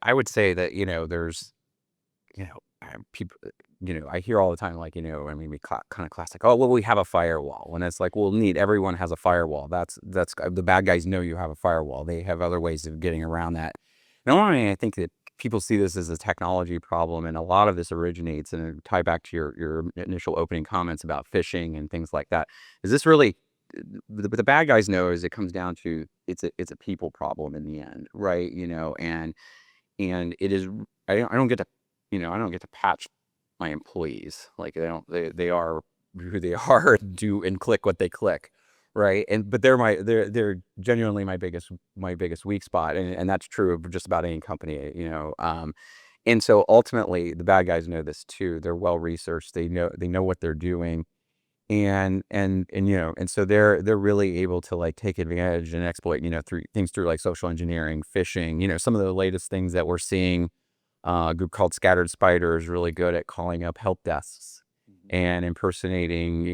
I would say that, there's, people, I hear all the time, like, I mean, kind of classic, oh, well, we have a firewall. And it's like, well, neat. Everyone has a firewall. That's the bad guys know you have a firewall. They have other ways of getting around that. And I think that people see this as a technology problem, and a lot of this originates, and tie back to your initial opening comments about phishing and things like that. Is this really, the bad guys know is it comes down to, it's a people problem in the end, right? And it is, I don't get to, I don't get to patch my employees. Like, they are who they are, do and click what they click, right? But they're genuinely my biggest weak spot, and that's true of just about any company. And so ultimately the bad guys know this too. They're well researched. They know what they're doing. And so they're really able to, like, take advantage and exploit, through like social engineering, phishing, some of the latest things that we're seeing. A group called Scattered Spider is really good at calling up help desks and impersonating,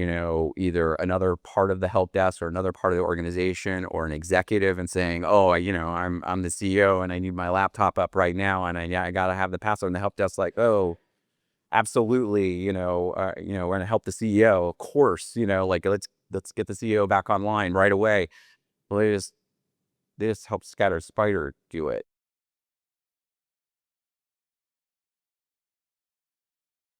either another part of the help desk or another part of the organization or an executive, and saying, oh, I'm the CEO and I need my laptop up right now, and I got to have the password. And the help desk, like, oh, absolutely, we're going to help the CEO, of course, like, let's get the CEO back online right away. Well, they just help Scatter Spider do it.